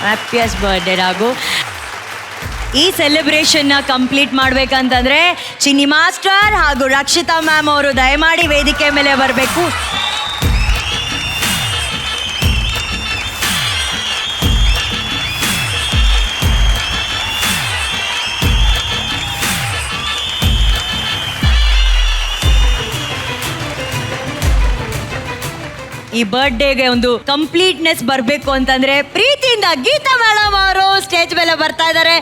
ಹ್ಯಾಪಿಯಸ್ಟ್ birthday Raghu. ಈ ಸೆಲೆಬ್ರೇಷನ್ನ complete ಮಾಡ್ಬೇಕಂತಂದ್ರೆ ಚಿನ್ನಿ master ಹಾಗೂ Rakshita ma'am ಅವರು ದಯಮಾಡಿ ವೇದಿಕೆ ಮೇಲೆ ಬರಬೇಕು. ಈ ಬರ್ಡೇಗೆ ಒಂದು ಕಂಪ್ಲೀಟ್ನೆಸ್ ಬರಬೇಕು ಅಂತಂದ್ರೆ ಪ್ರೀತಿಯಿಂದ ಗೀತಾ ಮೇಡಮ್ ಅವರು ಸ್ಟೇಜ್ ಮೇಲೆ ಬರ್ತಾ ಇದ್ದಾರೆ.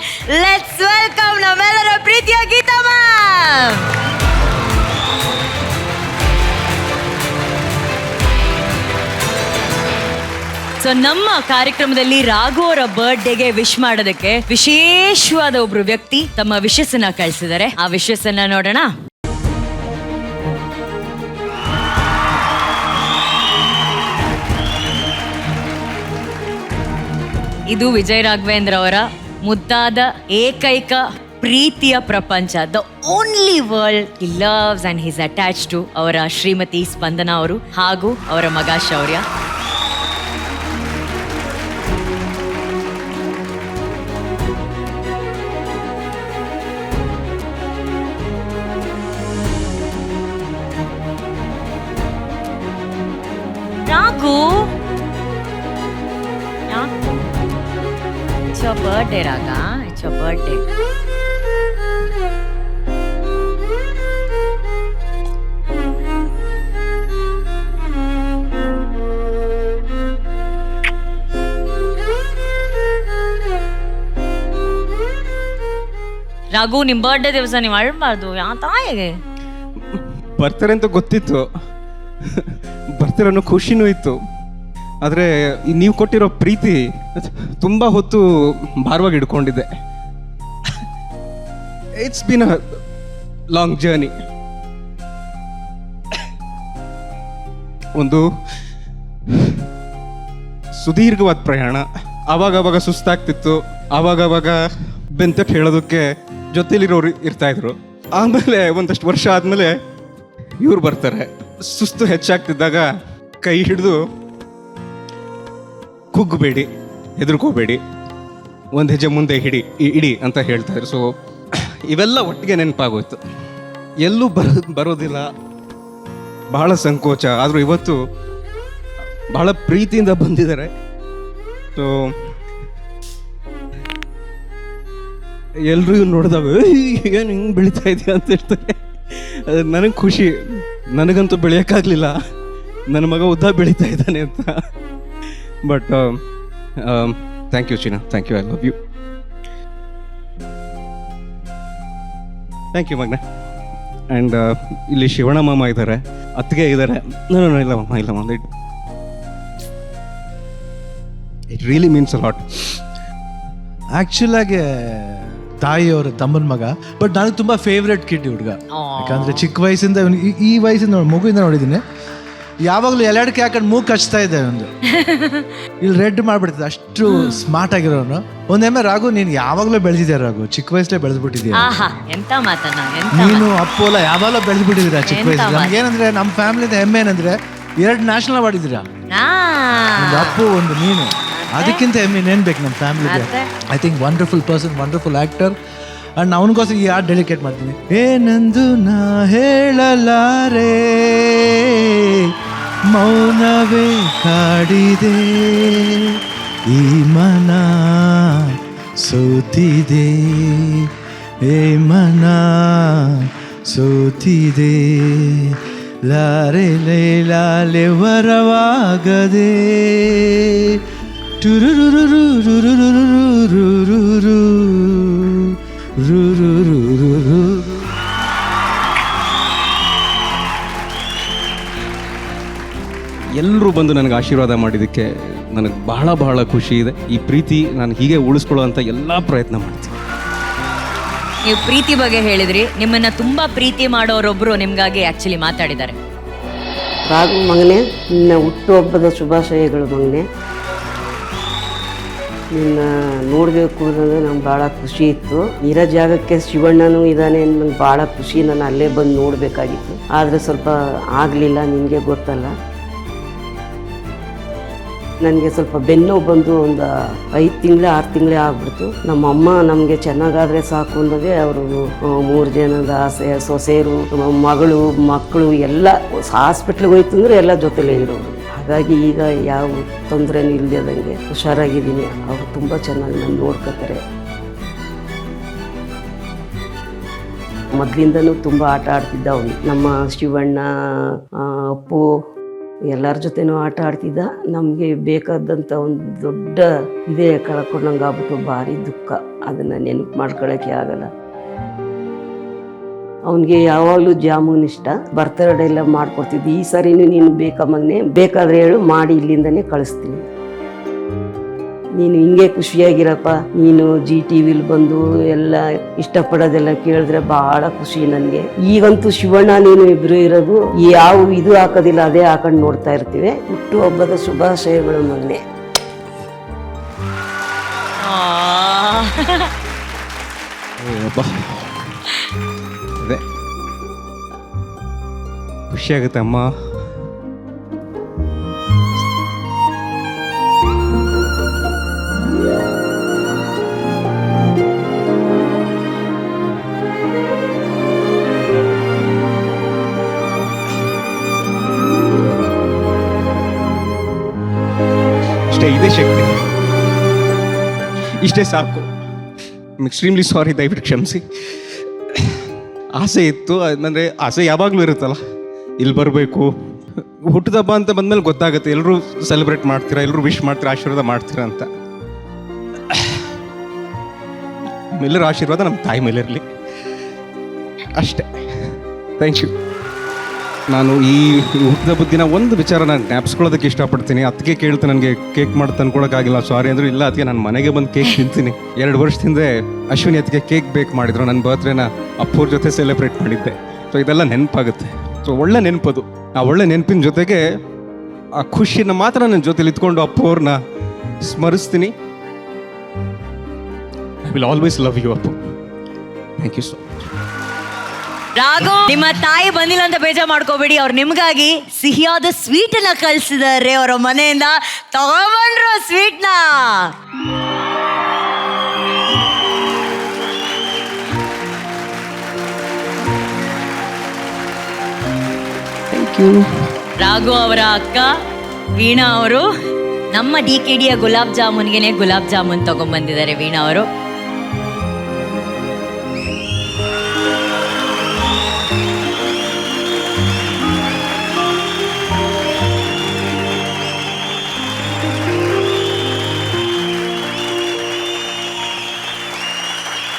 ಲೆಟ್ಸ್ ವೆಲ್ಕಮ್ ನಮ್ಮೆಲ್ಲರ ಪ್ರೀತಿಯ ಗೀತಾ ಮ್ಯಾಮ್. ಸೊ ನಮ್ಮ ಕಾರ್ಯಕ್ರಮದಲ್ಲಿ ರಾಘು ಅವರ ಬರ್ಡೇಗೆ ವಿಶ್ ಮಾಡೋದಕ್ಕೆ ವಿಶೇಷವಾದ ಒಬ್ರು ವ್ಯಕ್ತಿ ತಮ್ಮ ವಿಶಸ್ ಅನ್ನ ಕಳಿಸಿದ್ದಾರೆ. ಆ ವಿಶಸ್ ಅನ್ನ ನೋಡೋಣ. ಇದು ವಿಜಯ್ ರಾಘವೇಂದ್ರ ಅವರ ಮುದ್ದಾದ ಏಕೈಕ ಪ್ರೀತಿಯ ಪ್ರಪಂಚ, the only world he loves and he's attach to ಅವರ ಶ್ರೀಮತಿ ಸ್ಪಂದನಾ ಅವರು ಹಾಗೂ ಅವರ ಮಗ ಶೌರ್ಯ. Raghu, it's your birthday, Raga. It's your birthday. Raghu, ನಿಮ್ ಬರ್ಡೇ ದಿವಸ ನೀವು ಅಳ್ಬಾರ್ದು. ಯಾ ತಾಯಿಗೆ ಬರ್ತಾರೆ ಅಂತ ಗೊತ್ತಿತ್ತು, ಬರ್ತೀರ ಅನ್ನೋ ಖುಷಿನೂ ಇತ್ತು. ಆದರೆ ನೀವು ಕೊಟ್ಟಿರೋ ಪ್ರೀತಿ ತುಂಬ ಹೊತ್ತು ಭಾರವಾಗಿ ಹಿಡ್ಕೊಂಡಿದ್ದೆ. It's been a long journey. ಒಂದು ಸುದೀರ್ಘವಾದ ಪ್ರಯಾಣ. ಆವಾಗವಾಗ ಸುಸ್ತಾಗ್ತಿತ್ತು, ಆವಾಗವಾಗ ಬೆಂತಕ್ಕೆ ಹೇಳೋದಕ್ಕೆ ಜೊತೆಲಿರೋರು ಇರ್ತಾಯಿದ್ರು. ಆಮೇಲೆ ಒಂದಷ್ಟು ವರ್ಷ ಆದಮೇಲೆ ಇವ್ರು ಬರ್ತಾರೆ. ಸುಸ್ತು ಹೆಚ್ಚಾಗ್ತಿದ್ದಾಗ ಕೈ ಹಿಡಿದು ಕುಗ್ಗಬೇಡಿ, ಹೆದರ್ಕೋಬೇಡಿ, ಒಂದು ಹೆಜ್ಜೆ ಮುಂದೆ ಇಡಿ ಅಂತ ಹೇಳ್ತಾರೆ. ಸೊ ಇವೆಲ್ಲ ಒಟ್ಟಿಗೆ ನೆನಪಾಗೋಯ್ತು. ಎಲ್ಲೂ ಬರೋದಿಲ್ಲ, ಬಹಳ ಸಂಕೋಚ. ಆದರೂ ಇವತ್ತು ಬಹಳ ಪ್ರೀತಿಯಿಂದ ಬಂದಿದ್ದಾರೆ. ಸೊ ಎಲ್ಲರೂ ನೋಡಿದಾಗ ಏನು ಹಿಂಗೆ ಬೆಳೀತಾ ಇದೆಯಾ ಅಂತ ಹೇಳ್ತಾರೆ. ನನಗೆ ಖುಷಿ. ನನಗಂತೂ ಬೆಳೆಯೋಕ್ಕಾಗಲಿಲ್ಲ, ನನ್ನ ಮಗ ಉದ್ದ ಬೆಳೀತಾ ಇದ್ದಾನೆ ಅಂತ. But thank you Chinna, thank you, I love you. Thank you ಮಗನ. ಆ್ಯಂಡ್ ಇಲ್ಲಿ ಶಿವಣ್ಣ ಮಾಮ ಇದ್ದಾರೆ, ಅತ್ತಿಗೆ ಇದ್ದಾರೆ. ಇಲ್ಲ ಮಾಮ, ಇಲ್ಲ ಮಾಮ, it really means a lot. ಆ್ಯಕ್ಚುಲಾಗಿ ತಾಯಿಯವರ ತಮ್ಮನ ಮಗ, ಬಟ್ ನನಗೆ ತುಂಬ ಫೇವ್ರೆಟ್ ಕಿಡ್ ಹುಡುಗ. ಯಾಕಂದರೆ ಚಿಕ್ಕ ವಯಸ್ಸಿಂದ ಈ ವಯಸ್ಸಿಂದ ಮಗುವಿಂದ ನೋಡಿದ್ದೀನಿ. ಯಾವಾಗಲೂ ಎಲ್ಲಾಡಕ್ಕೆ ಹಾಕೊಂಡು ಮೂಗು ಕಚ್ತಾ ಇದೆ ಒಂದು. ಇಲ್ಲಿ ರೆಡ್ ಮಾಡ್ಬಿಡ್ತಿದ್ದೆ, ಅಷ್ಟು ಸ್ಮಾರ್ಟ್ ಆಗಿರೋನು. ಒಂದೆಮ್ಮೆ ರಾಘು, ನೀನು ಯಾವಾಗಲೂ ಬೆಳೆದಿದ್ಯಾ ರಾಘು, ಚಿಕ್ಕ ವಯಸ್ಸಲ್ಲೇ ಬೆಳೆದ್ಬಿಟ್ಟಿದ್ಯಾ ನೀನು. ಅಪ್ಪು ಎಲ್ಲ ಯಾವಾಗಲೂ ಬೆಳೆದ್ಬಿಟ್ಟಿದ್ದೀರಾ ಚಿಕ್ಕ ವಯಸ್ಸಲ್ಲಿ. ನಮ್ಗೇನಂದ್ರೆ ನಮ್ಮ ಫ್ಯಾಮಿಲಿದ ಹೆಮ್ಮೆ ಏನಂದ್ರೆ 2 ನ್ಯಾಷನಲ್ ಅವಾರ್ಡ್ ಇದ್ದೀರಾ, ಒಂದು ಅಪ್ಪು ಒಂದು ನೀನು. ಅದಕ್ಕಿಂತ ಹೆಮ್ಮೆ ಇನ್ನೇನು ಬೇಕು ನಮ್ಮ ಫ್ಯಾಮಿಲಿಗೆ. I think wonderful person, wonderful actor. And ಅವನಿಗೋಸ್ಕರ ಈ ಹಾಡು ಡೆಡಿಕೇಟ್ ಮಾಡ್ತೀನಿ. ಏನಂದು ನಾ ಹೇಳಲಾರೆ, ಮೌನವೇ ಕಾಡಿದೆ, ಈ ಮನ ಸೋತಿದೆ, ಏ ಮನ ಸೋತಿದೆ, ಲಾರೆ ಲಾಲೆ ವರವಾಗದೆ, ಎಲ್ಲರೂ ಬಂದು ನನಗೆ ಆಶೀರ್ವಾದ ಮಾಡಿದ್ದಕ್ಕೆ ನನಗೆ ಬಹಳ ಬಹಳ ಖುಷಿ ಇದೆ. ಈ ಪ್ರೀತಿ ನಾನು ಹೀಗೆ ಉಳಿಸ್ಕೊಳ್ಳೋವಂಥ ಎಲ್ಲ ಪ್ರಯತ್ನ ಮಾಡ್ತೀನಿ. ನೀವು ಪ್ರೀತಿ ಬಗ್ಗೆ ಹೇಳಿದ್ರಿ, ನಿಮ್ಮನ್ನ ತುಂಬಾ ಪ್ರೀತಿ ಮಾಡೋರೊಬ್ರು ನಿಮ್ಗಾಗಿ ಆಕ್ಚುಲಿ ಮಾತಾಡಿದ್ದಾರೆ. ರಾಘು ಮಗನೇ, ನಿನ್ನ ಹುಟ್ಟುಹಬ್ಬದ ಶುಭಾಶಯಗಳು ಮಗನೇ. ನಿನ್ನ ನೋಡಬೇಕು ಅನ್ನೋದು ನಂಗೆ ಭಾಳ ಖುಷಿ ಇತ್ತು. ಇರೋ ಜಾಗಕ್ಕೆ ಶಿವಣ್ಣನೂ ಇದ್ದಾನೆ, ನಂಗೆ ಭಾಳ ಖುಷಿ. ನಾನು ಅಲ್ಲೇ ಬಂದು ನೋಡಬೇಕಾಗಿತ್ತು, ಆದರೆ ಸ್ವಲ್ಪ ಆಗಲಿಲ್ಲ, ನಿನಗೆ ಗೊತ್ತಲ್ಲ. ನನಗೆ ಸ್ವಲ್ಪ ಬೆನ್ನು ಬಂದು ಒಂದು 5 ತಿಂಗಳು 6 ತಿಂಗಳೇ ಆಗ್ಬಿಡ್ತು. ನಮ್ಮ ಅಮ್ಮ ನಮಗೆ ಚೆನ್ನಾಗಾದ್ರೆ ಸಾಕು ಅನ್ನೋದೇ ಅವರು 3 ಜನದ ಆಸೆ, ಸೊಸೆಯರು, ಮಗಳು, ಮಕ್ಕಳು ಎಲ್ಲ ಹಾಸ್ಪಿಟ್ಲಿಗೆ ಹೋಯ್ತು ಅಂದ್ರೆ ಎಲ್ಲ ಜೊತೆಲೇ ಇರೋರು. ಹಾಗಾಗಿ ಈಗ ಯಾವ ತೊಂದರೆನೂ ಇಲ್ಲದಂಗೆ ಹುಷಾರಾಗಿದ್ದೀನಿ. ಅವರು ತುಂಬ ಚೆನ್ನಾಗಿ ನಾನು ನೋಡ್ಕೋತಾರೆ. ಮೊದಲಿಂದನೂ ತುಂಬ ಆಟ ಆಡ್ತಿದ್ದ ಅವನು. ನಮ್ಮ ಶಿವಣ್ಣ, ಅಪ್ಪು ಎಲ್ಲರ ಜೊತೆನೂ ಆಟ ಆಡ್ತಿದ್ದ. ನಮಗೆ ಬೇಕಾದಂಥ ಒಂದು ದೊಡ್ಡ ಇದೇ ಕಳ್ಕೊಂಡಂಗೆ ಆಗ್ಬಿಟ್ಟು ಭಾರಿ ದುಃಖ. ಅದನ್ನು ನೆನಪು ಮಾಡ್ಕೊಳ್ಳೋಕ್ಕೆ ಆಗಲ್ಲ. ಅವನಿಗೆ ಯಾವಾಗಲೂ ಜಾಮೂನ್ ಇಷ್ಟ. ಬರ್ತಡೇ ಎಲ್ಲ ಮಾಡ್ಕೊಡ್ತಿದ್ದೆ. ಈ ಸರಿನೂ ನೀನು ಬೇಕಮ್ಮನೆ ಬೇಕಾದರೆ ಹೇಳು, ಮಾಡಿ ಇಲ್ಲಿಂದನೇ ಕಳಿಸ್ತೀನಿ. ನೀನು ಹಿಂಗೆ ಖುಷಿಯಾಗಿರಪ್ಪ, ನೀನು GTVಲಿ ಬಂದು ಎಲ್ಲ ಇಷ್ಟಪಡೋದೆಲ್ಲ ಕೇಳಿದ್ರೆ ಭಾಳ ಖುಷಿ ನನಗೆ. ಈಗಂತೂ ಶಿವಣ್ಣ ನೀನು ಇಬ್ಬರು ಇರೋದು, ಯಾವ ಇದು ಹಾಕೋದಿಲ್ಲ, ಅದೇ ಹಾಕೊಂಡು ನೋಡ್ತಾ ಇರ್ತೀವಿ. ಹುಟ್ಟುಹಬ್ಬದ ಶುಭಾಶಯಗಳು ಮಗನೇ. ಅದೇ ಖುಷಿ ಆಗುತ್ತೆ ಅಮ್ಮ. ಇದೇ ಶಕ್ತಿ, ಇಷ್ಟೇ ಸಾಕು. ಎಕ್ಸ್ಟ್ರೀಮ್ಲಿ ಸಾರಿ, ದಯವಿಟ್ಟು ಕ್ಷಮಿಸಿ. ಆಸೆ ಇತ್ತು, ಅಂದರೆ ಆಸೆ ಯಾವಾಗಲೂ ಇರುತ್ತಲ್ಲ, ಇಲ್ಲಿ ಬರಬೇಕು. ಹುಟ್ಟಿದಬ್ಬ ಅಂತ ಬಂದಮೇಲೆ ಗೊತ್ತಾಗುತ್ತೆ, ಎಲ್ಲರೂ ಸೆಲೆಬ್ರೇಟ್ ಮಾಡ್ತೀರಾ, ಎಲ್ಲರೂ ವಿಶ್ ಮಾಡ್ತೀರಾ, ಆಶೀರ್ವಾದ ಮಾಡ್ತೀರಾ ಅಂತ. ನಮ್ಮೆಲ್ಲರ ಆಶೀರ್ವಾದ ನಮ್ಮ ತಾಯಿ ಮೇಲೆ ಇರಲಿ ಅಷ್ಟೇ. Thank you. ನಾನು ಈ ಹುಟ್ಟಿದಬ್ಬದ ದಿನ ಒಂದು ವಿಚಾರ ನಾನು ಜ್ಞಾಪಿಸ್ಕೊಳ್ಳೋದಕ್ಕೆ ಇಷ್ಟಪಡ್ತೀನಿ. ಅದಕ್ಕೆ ಕೇಳ್ತೀನಿ, ನನಗೆ ಕೇಕ್ ಮಾಡಿ ತಂದ್ಕೊಡೋಕ್ಕಾಗಿಲ್ಲ, ಸಾರಿ ಅಂದರು. ಇಲ್ಲ, ಅದಕ್ಕೆ ನಾನು ಮನೆಗೆ ಬಂದು ಕೇಕ್ ತಿಂತೀನಿ. 2 ವರ್ಷದಿಂದ ಅಶ್ವಿನಿ ಅದಕ್ಕೆ ಕೇಕ್ ಬೇಕ್ ಮಾಡಿದ್ರು. ನನ್ನ ಬರ್ತ್ಡೇನ ಅಪ್ಪವ್ರ ಜೊತೆ ಸೆಲೆಬ್ರೇಟ್ ಮಾಡಿದ್ದೆ. ಸೊ ಇದೆಲ್ಲ ನೆನಪಾಗುತ್ತೆ. ಸೊ ಒಳ್ಳೆ ನೆನಪದು. ಆ ಒಳ್ಳೆ ನೆನಪಿನ ಜೊತೆಗೆ ಆ ಖುಷಿನ ಮಾತ್ರ ನನ್ನ ಜೊತೆಲಿ ಇತ್ಕೊಂಡು ಅಪ್ಪವ್ರನ್ನ ಸ್ಮರಿಸ್ತೀನಿ. I will always love you Appu. Thank you so much. Raghu, ನಿಮ್ಮ ತಾಯಿ ಬಂದಿಲ್ಲ ಅಂತ ಬೇಜಾರು ಮಾಡ್ಕೋಬೇಡಿ. ಅವ್ರು ನಿಮ್ಗಾಗಿ ಸಿಹಿಯಾದ ಸ್ವೀಟ್ ಅನ್ನ ಕಳಿಸಿದ್ದಾರೆ. ಅವರ ಮನೆಯಿಂದ ತಗೊಂಡ್ರು ಸ್ವೀಟ್ನ. Thank you. ರಾಘು ಅವರ ಅಕ್ಕ ವೀಣಾ ಅವರು ನಮ್ಮ DKDಯ ಗುಲಾಬ್ ಜಾಮೂನ್ಗೆನೆ ಗುಲಾಬ್ ಜಾಮೂನ್ ತಗೊಂಡ್ಬಂದಿದ್ದಾರೆ ವೀಣಾ ಅವರು.